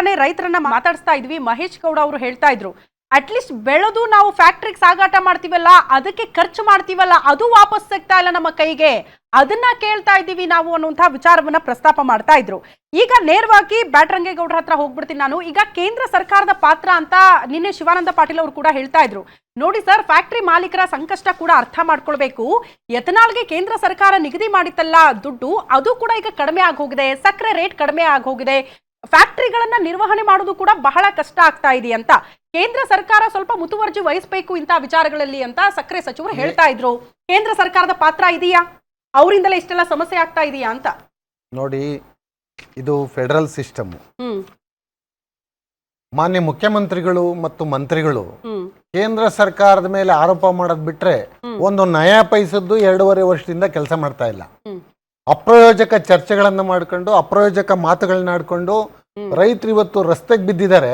ತಾನೇ ರೈತರನ್ನ ಮಾತಾಡಿಸ್ತಾ ಇದ್ವಿ. ಮಹೇಶ್ ಗೌಡ ಅವರು ಹೇಳ್ತಾ ಇದ್ರು, ಅಟ್ಲೀಸ್ಟ್ ಬೆಳೆದು ನಾವು ಫ್ಯಾಕ್ಟ್ರಿಗೆ ಸಾಗಾಟ ಮಾಡ್ತೀವಲ್ಲ, ಅದಕ್ಕೆ ಖರ್ಚು ಮಾಡ್ತೀವಲ್ಲ, ಅದು ವಾಪಸ್ ಸಿಗ್ತಾ ಇಲ್ಲ ನಮ್ಮ ಕೈಗೆ, ಅದನ್ನ ಕೇಳ್ತಾ ಇದ್ದೀವಿ ನಾವು ಅನ್ನುವಂತಹ ವಿಚಾರವನ್ನ ಪ್ರಸ್ತಾಪ ಮಾಡ್ತಾ ಇದ್ರು. ಈಗ ನೇರವಾಗಿ ಬ್ಯಾಟರಂಗೇಗೌಡರ ಹತ್ರ ಹೋಗ್ಬಿಡ್ತೀನಿ ನಾನು. ಈಗ ಕೇಂದ್ರ ಸರ್ಕಾರದ ಪಾತ್ರ ಅಂತ ನಿನ್ನೆ ಶಿವಾನಂದ ಪಾಟೀಲ್ ಅವರು ಕೂಡ ಹೇಳ್ತಾ ಇದ್ರು. ನೋಡಿ ಸರ್, ಫ್ಯಾಕ್ಟ್ರಿ ಮಾಲೀಕರ ಸಂಕಷ್ಟ ಕೂಡ ಅರ್ಥ ಮಾಡ್ಕೊಳ್ಬೇಕು. ಎಥನಾಲ್ಗೆ ಕೇಂದ್ರ ಸರ್ಕಾರ ನಿಗದಿ ಮಾಡಿತ್ತಲ್ಲ ದುಡ್ಡು, ಅದು ಕೂಡ ಈಗ ಕಡಿಮೆ ಆಗೋಗಿದೆ. ಸಕ್ಕರೆ ರೇಟ್ ಕಡಿಮೆ ಆಗೋಗಿದೆ. ಫ್ಯಾಕ್ಟ್ರಿಗಳನ್ನ ನಿರ್ವಹಣೆ ಮಾಡೋದು ಕೂಡ ಬಹಳ ಕಷ್ಟ ಆಗ್ತಾ ಇದೆ ಅಂತ ಕೇಂದ್ರ ಸರ್ಕಾರ ಸ್ವಲ್ಪ ಮುತುವರ್ಜಿ ವಹಿಸಬೇಕು ಇಂಥ ವಿಚಾರಗಳಲ್ಲಿ ಅಂತ ಸಕ್ಕರೆ ಸಚಿವರು ಹೇಳ್ತಾ ಇದ್ರು. ಕೇಂದ್ರ ಸರ್ಕಾರದ ಪಾತ್ರ ಇದೆಯಾ? ಅವರಿಂದಲೇ ಇಷ್ಟೆಲ್ಲ ಸಮಸ್ಯೆ ಆಗ್ತಾ ಇದೆಯಾ ಅಂತ ನೋಡಿ. ಇದು ಫೆಡರಲ್ ಸಿಸ್ಟಮ್. ಮಾನ್ಯ ಮುಖ್ಯಮಂತ್ರಿಗಳು ಮತ್ತು ಮಂತ್ರಿಗಳು ಕೇಂದ್ರ ಸರ್ಕಾರದ ಮೇಲೆ ಆರೋಪ ಮಾಡೋದ್ ಬಿಟ್ರೆ ಒಂದು ನಯಾ ಪೈಸದ್ದು 2.5 ವರ್ಷದಿಂದ ಕೆಲಸ ಮಾಡ್ತಾ ಇಲ್ಲ. ಅಪ್ರಯೋಜಕ ಚರ್ಚೆಗಳನ್ನ ಮಾಡ್ಕೊಂಡು, ಅಪ್ರಯೋಜಕ ಮಾತುಗಳನ್ನ ಆಡ್ಕೊಂಡು ರೈತರು ಇವತ್ತು ರಸ್ತೆಗೆ ಬಿದ್ದಿದ್ದಾರೆ.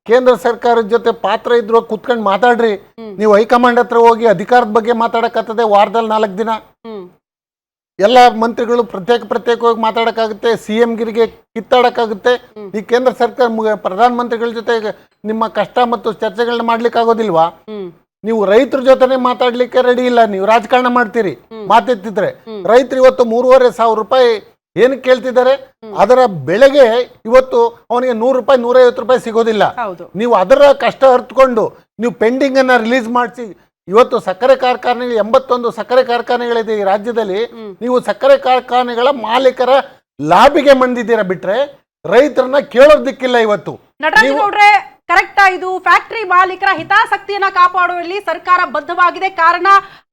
ಕೇಂದ್ರ ಸರ್ಕಾರದ ಜೊತೆ ಪಾತ್ರ ಇದ್ರು ಕುತ್ಕೊಂಡು ಮಾತಾಡ್ರಿ. ನೀವು ಹೈಕಮಾಂಡ್ ಹತ್ರ ಹೋಗಿ ಅಧಿಕಾರದ ಬಗ್ಗೆ ಮಾತಾಡಕ್ಕಾಗ್ತದೆ. ವಾರದಲ್ಲಿ 4 ದಿನ ಎಲ್ಲ ಮಂತ್ರಿಗಳು ಪ್ರತ್ಯೇಕವಾಗಿ ಮಾತಾಡಕ್ಕಾಗುತ್ತೆ. CM ಗಿರಿಗೆ ಕಿತ್ತಾಡಕ್ಕಾಗುತ್ತೆ. ಈ ಕೇಂದ್ರ ಸರ್ಕಾರ ಪ್ರಧಾನ ಮಂತ್ರಿಗಳ ಜೊತೆ ನಿಮ್ಮ ಕಷ್ಟ ಮತ್ತು ಚರ್ಚೆಗಳನ್ನ ಮಾಡ್ಲಿಕ್ಕೆ ಆಗೋದಿಲ್ವಾ? ನೀವು ರೈತರ ಜೊತೆನೆ ಮಾತಾಡ್ಲಿಕ್ಕೆ ರೆಡಿ ಇಲ್ಲ. ನೀವು ರಾಜಕಾರಣ ಮಾಡ್ತೀರಿ ಮಾತೆತ್ತಿದ್ರೆ. ರೈತರು ಇವತ್ತು 3,500 ರೂಪಾಯಿ ಏನಕ್ಕೆ ಕೇಳ್ತಿದ್ದಾರೆ? ಅದರ ಬೆಳೆಗೆ ಇವತ್ತು ಅವನಿಗೆ 100 ರೂಪಾಯಿ 150 ರೂಪಾಯಿ ಸಿಗೋದಿಲ್ಲ. ನೀವು ಅದರ ಕಷ್ಟ ಅರ್ಥಕೊಂಡು ನೀವು ಪೆಂಡಿಂಗ್ ಅನ್ನ ರಿಲೀಸ್ ಮಾಡಿಸಿ ಇವತ್ತು ಸಕ್ಕರೆ ಕಾರ್ಖಾನೆಗಳು 81 ಸಕ್ಕರೆ ಕಾರ್ಖಾನೆಗಳಿದೆ ಈ ರಾಜ್ಯದಲ್ಲಿ. ನೀವು ಸಕ್ಕರೆ ಕಾರ್ಖಾನೆಗಳ ಮಾಲೀಕರ ಲಾಬಿಗೆ ಮಂದಿದ್ದೀರಾ ಬಿಟ್ರೆ ರೈತರನ್ನ ಕೇಳೋದಿಕ್ಕಿಲ್ಲ. ಇವತ್ತು ಕರೆಕ್ಟ್. ಇದು ಫ್ಯಾಕ್ಟರಿ ಮಾಲೀಕರ ಹಿತಾಸಕ್ತಿಯನ್ನ ಕಾಪಾಡುವಲ್ಲಿ ಸರ್ಕಾರ ಬದ್ಧವಾಗಿದೆ. ಕಾರಣ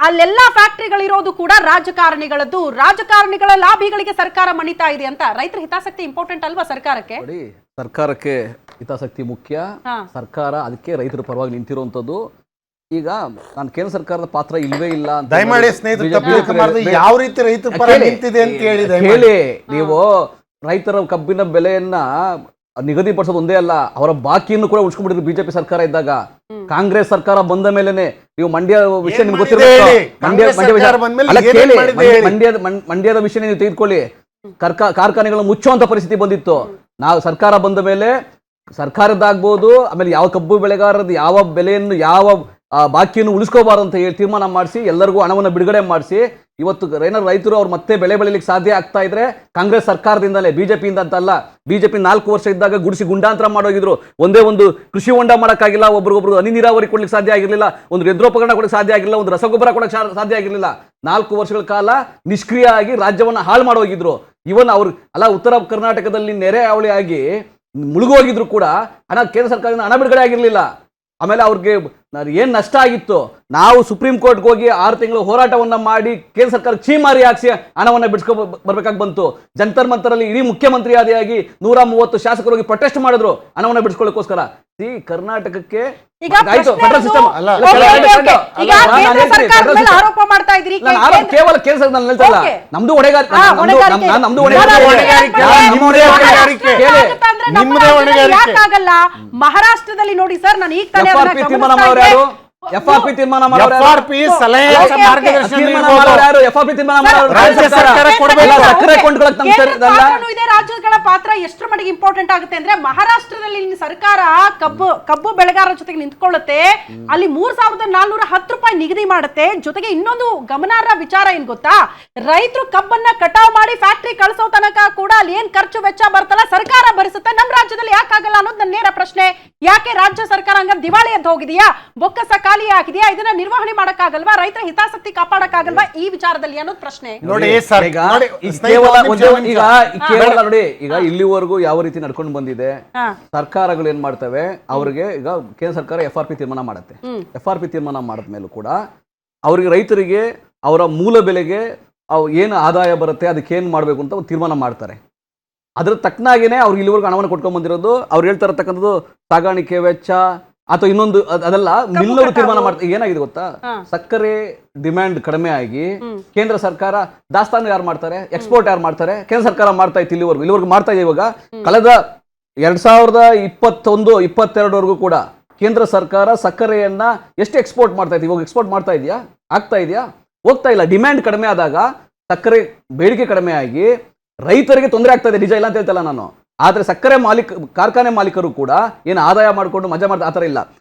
ಅಲ್ಲೆಲ್ಲಾ ಫ್ಯಾಕ್ಟರಿಗಳಿರೋದು ಕೂಡ ರಾಜಕಾರಣಿಗಳದ್ದು. ರಾಜಕಾರಣಿಗಳ ಲಾಭಿಗಳಿಗೆ ಸರ್ಕಾರ ಮಣಿತಾ ಇದೆ ಅಂತ. ರೈತರ ಹಿತಾಸಕ್ತಿ ಇಂಪಾರ್ಟೆಂಟ್ ಅಲ್ವಾ ಸರ್ಕಾರಕ್ಕೆ? ಸರ್ಕಾರಕ್ಕೆ ಹಿತಾಸಕ್ತಿ ಮುಖ್ಯ. ಸರ್ಕಾರ ಅದಕ್ಕೆ ರೈತರ ಪರವಾಗಿ ನಿಂತಿರುವಂತದ್ದು. ಈಗ ನಾನು ಕೇಂದ್ರ ಸರ್ಕಾರದ ಪಾತ್ರ ಇಲ್ವೇ ಇಲ್ಲ ಅಂತ ದಯಮಾಡಿ ಸ್ನೇಹಿತರು ಯಾವ ರೀತಿ ರೈತರ ಪರ ನಿಂತಿದೆ ಅಂತ ಹೇಳಿ. ನೀವು ರೈತರ ಕಬ್ಬಿನ ಬೆಲೆಯನ್ನ ನಿಗದಿಪಡಿಸೋದು ಒಂದೇ ಅಲ್ಲ, ಅವರ ಬಾಕಿಯನ್ನು ಕೂಡ ಉಳಿಸ್ಕೊಂಡ್ಬಿಟ್ಟಿದ್ರು ಬಿಜೆಪಿ ಸರ್ಕಾರ ಇದ್ದಾಗ. ಕಾಂಗ್ರೆಸ್ ಸರ್ಕಾರ ಬಂದ ಮೇಲೆನೆ ನೀವು ಮಂಡ್ಯ ವಿಷಯ ನಿಮ್ಗೆ ಗೊತ್ತಿರಬೇಕು. ಮಂಡ್ಯದ ವಿಷಯ ನೀವು ತೆಗೆದುಕೊಳ್ಳಿ. ಕಾರ್ಖಾನೆಗಳನ್ನು ಮುಚ್ಚುವಂತ ಪರಿಸ್ಥಿತಿ ಬಂದಿತ್ತು. ನಾವು ಸರ್ಕಾರ ಬಂದ ಮೇಲೆ ಸರ್ಕಾರದ್ದಾಗ್ಬೋದು, ಆಮೇಲೆ ಯಾವ ಕಬ್ಬು ಬೆಳೆಗಾರರದ್ದು ಯಾವ ಬೆಲೆಯನ್ನು ಯಾವ ಬಾಕಿಯನ್ನು ಉಳಿಸ್ಕೋಬಾರ್ದು ಅಂತ ಹೇಳಿ ತೀರ್ಮಾನ ಮಾಡಿಸಿ ಎಲ್ಲರಿಗೂ ಹಣವನ್ನು ಬಿಡುಗಡೆ ಮಾಡಿಸಿ ಇವತ್ತು ಏನಾದ್ರು ರೈತರು ಅವ್ರು ಮತ್ತೆ ಬೆಳೆ ಬೆಳಿಲಿಕ್ಕೆ ಸಾಧ್ಯ ಆಗ್ತಾ ಇದ್ರೆ ಕಾಂಗ್ರೆಸ್ ಸರ್ಕಾರದಿಂದಲೇ, ಬಿಜೆಪಿಯಿಂದ ಅಂತಲ್ಲ. ಬಿಜೆಪಿ 4 ವರ್ಷ ಇದ್ದಾಗ ಗುಡಿಸಿ ಗುಂಡಾಂತರ ಮಾಡೋಗಿದ್ರು. ಒಂದೇ ಒಂದು ಕೃಷಿ ಹೊಂಡ ಮಾಡೋಕ್ಕಾಗಿಲ್ಲ, ಒಬ್ರಿಗೊಬ್ರು ಹನಿ ನೀರಾವರಿ ಕೊಡ್ಲಿಕ್ಕೆ ಸಾಧ್ಯ ಆಗಿರಲಿಲ್ಲ, ಒಂದು ಯಂತ್ರೋಪಕರಣ ಕೊಡಕ್ಕೆ ಸಾಧ್ಯ ಆಗಿರಲಿಲ್ಲ, ಒಂದು ರಸಗೊಬ್ಬರ ಕೊಡಕ್ಕೆ ಸಾಧ್ಯ ಆಗಿರಲಿಲ್ಲ. 4 ವರ್ಷಗಳ ಕಾಲ ನಿಷ್ಕ್ರಿಯ ಆಗಿ ರಾಜ್ಯವನ್ನು ಹಾಳು ಮಾಡೋಗಿದ್ರು. ಇವನ್ ಅವ್ರು ಉತ್ತರ ಕರ್ನಾಟಕದಲ್ಲಿ ನೆರೆ ಹಾವಳಿ ಆಗಿ ಮುಳುಗೋಗಿದ್ರು ಕೂಡ ಕೇಂದ್ರ ಸರ್ಕಾರದಿಂದ ಹಣ ಬಿಡುಗಡೆ ಆಗಿರಲಿಲ್ಲ. ಆಮೇಲೆ ಅವ್ರಿಗೆ ಏನ್ ನಷ್ಟ ಆಗಿತ್ತು, ನಾವು ಸುಪ್ರೀಂ ಕೋರ್ಟ್ಗೆ ಹೋಗಿ 6 ತಿಂಗಳು ಹೋರಾಟವನ್ನ ಮಾಡಿ ಕೇಂದ್ರ ಸರ್ಕಾರ ಚೀಮಾರಿ ಹಾಕ್ಸಿ ಹಣವನ್ನ ಬಿಡಿಸ್ಕೊ ಬರ್ಬೇಕಾಗಿ ಬಂತು. ಜಂತರ್ ಮಂತರಲ್ಲಿ ಇಡೀ ಮುಖ್ಯಮಂತ್ರಿ ಆದಿಯಾಗಿ 130 ಶಾಸಕರು ಹೋಗಿ ಪ್ರೊಟೆಸ್ಟ್ ಮಾಡಿದ್ರು ಹಣವನ್ನ ಬಿಡಿಸ್ಕೊಳ್ಳೋಕೋಸ್ಕರ. ಕರ್ನಾಟಕಕ್ಕೆ ಕೇವಲ ಕೇಂದ್ರ ನಮ್ದು ಮಹಾರಾಷ್ಟ್ರದಲ್ಲಿ ನೋಡಿ ಸರ್, ನಾನು ಈಗ FRP ತೀರ್ಮಾನ ರಾಜ್ಯಗಳ ಪಾತ್ರ ಎಷ್ಟರ ಮಟ್ಟಿಗೆ ಇಂಪಾರ್ಟೆಂಟ್ ಆಗುತ್ತೆ ಅಂದ್ರೆ, ಮಹಾರಾಷ್ಟ್ರದಲ್ಲಿ ಸರ್ಕಾರ ಕಬ್ಬು ಬೆಳೆಗಾರರ ಜೊತೆಗೆ ನಿಂತ್ಕೊಳ್ಳುತ್ತೆ. ಅಲ್ಲಿ 3,410 ರೂಪಾಯಿ ನಿಗದಿ ಮಾಡುತ್ತೆ. ಜೊತೆಗೆ ಇನ್ನೊಂದು ಗಮನಾರ್ಹ ವಿಚಾರ ಏನ್ ಗೊತ್ತಾ, ರೈತರು ಕಬ್ಬನ್ನ ಕಟಾವ್ ಮಾಡಿ ಫ್ಯಾಕ್ಟ್ರಿ ಕಳಿಸೋ ತನಕ ಕೂಡ ಅಲ್ಲಿ ಏನ್ ಖರ್ಚು ವೆಚ್ಚ ಬರ್ತಲ್ಲ ಸರ್ಕಾರ ಭರಿಸುತ್ತೆ. ನಮ್ಮ ರಾಜ್ಯದಲ್ಲಿ ಯಾಕಾಗಲ್ಲ ಅನ್ನೋದು ನನ್ನ ನೇರ ಪ್ರಶ್ನೆ. ಯಾಕೆ ರಾಜ್ಯ ಸರ್ಕಾರ ಹಂಗ ದಿವಾಳಿ ಎದ್ದು ಹೋಗಿದೆಯಾ, ಬೊಕ್ಕಸ ಖಾಲಿ ಆಗಿದೆಯಾ, ಇದನ್ನ ನಿರ್ವಹಣೆ ಮಾಡಕ್ಕಾಗಲ್ವಾ, ರೈತರ ಹಿತಾಸಕ್ತಿ ಕಾಪಾಡಕ್ಕಾಗಲ್ವಾ ಈ ವಿಚಾರದಲ್ಲಿ ಅನ್ನೋದು ಪ್ರಶ್ನೆ. ನೋಡಿ ಈಗ ಇಲ್ಲಿವರೆಗೂ ಯಾವ ರೀತಿ ನಡ್ಕೊಂಡು ಬಂದಿದೆ, ಸರ್ಕಾರಗಳು ಏನ್ ಮಾಡ್ತವೆ, ಅವ್ರಿಗೆ ಈಗ ಕೇಂದ್ರ ಸರ್ಕಾರ FRP ತೀರ್ಮಾನ ಮಾಡುತ್ತೆ. FRP ತೀರ್ಮಾನ ಮಾಡಿದ್ಮೇಲೂ ಕೂಡ ಅವ್ರಿಗೆ ರೈತರಿಗೆ ಅವರ ಮೂಲ ಬೆಲೆಗೆ ಏನು ಆದಾಯ ಬರುತ್ತೆ ಅದಕ್ಕೆ ಏನ್ ಮಾಡ್ಬೇಕು ಅಂತ ಒಂದು ತೀರ್ಮಾನ ಮಾಡ್ತಾರೆ. ಅದ್ರ ತಕ್ಕನಾಗೇನೆ ಅವ್ರು ಇಲ್ಲಿವರೆಗೂ ಹಣವನ್ನು ಕೊಟ್ಕೊಂಡ್ ಬಂದಿರೋದು. ಅವ್ರು ಹೇಳ್ತಾ ಇರತಕ್ಕಂಥದ್ದು ಸಾಗಾಣಿಕೆ ವೆಚ್ಚ ಅಥವಾ ಇನ್ನೊಂದು ಅದೆಲ್ಲ ಮಿಲ್ಲವರು ತೀರ್ಮಾನ ಮಾಡ್ತಾರೆ. ಏನಾಗಿದೆ ಗೊತ್ತಾ, ಸಕ್ಕರೆ ಡಿಮ್ಯಾಂಡ್ ಕಡಿಮೆ ಆಗಿ ಕೇಂದ್ರ ಸರ್ಕಾರ ದಾಸ್ತಾನು ಯಾರು ಮಾಡ್ತಾರೆ, ಎಕ್ಸ್ಪೋರ್ಟ್ ಯಾರು ಮಾಡ್ತಾರೆ, ಕೇಂದ್ರ ಸರ್ಕಾರ ಮಾಡ್ತಾ ಇತ್ತು ಇಲ್ಲಿವರೆಗೂ ಮಾಡ್ತಾ ಇದೆ. ಇವಾಗ ಕಳೆದ 2021-22 ಕೂಡ ಕೇಂದ್ರ ಸರ್ಕಾರ ಸಕ್ಕರೆಯನ್ನ ಎಷ್ಟು ಎಕ್ಸ್ಪೋರ್ಟ್ ಮಾಡ್ತಾ ಇತ್ತು, ಇವಾಗ ಎಕ್ಸ್ಪೋರ್ಟ್ ಮಾಡ್ತಾ ಇದೆಯಾ, ಆಗ್ತಾ ಇದೆಯಾ, ಹೋಗ್ತಾ ಇಲ್ಲ. ಡಿಮ್ಯಾಂಡ್ ಕಡಿಮೆ ಆದಾಗ ಸಕ್ಕರೆ ಬೇಡಿಕೆ ಕಡಿಮೆ ಆಗಿ ರೈತರಿಗೆ ತೊಂದರೆ ಆಗ್ತಾ ಇದೆ. ನಿಜ ಇಲ್ಲ ಅಂತ ಹೇಳ್ತಲ್ಲ ನಾನು. ಆದ್ರೆ ಕಾರ್ಖಾನೆ ಮಾಲೀಕರು ಕೂಡ ಏನು ಆದಾಯ ಮಾಡಿಕೊಂಡು ಮಜಾ ಮಾಡ್ತಾ ಆ ಥರ ಇಲ್ಲ.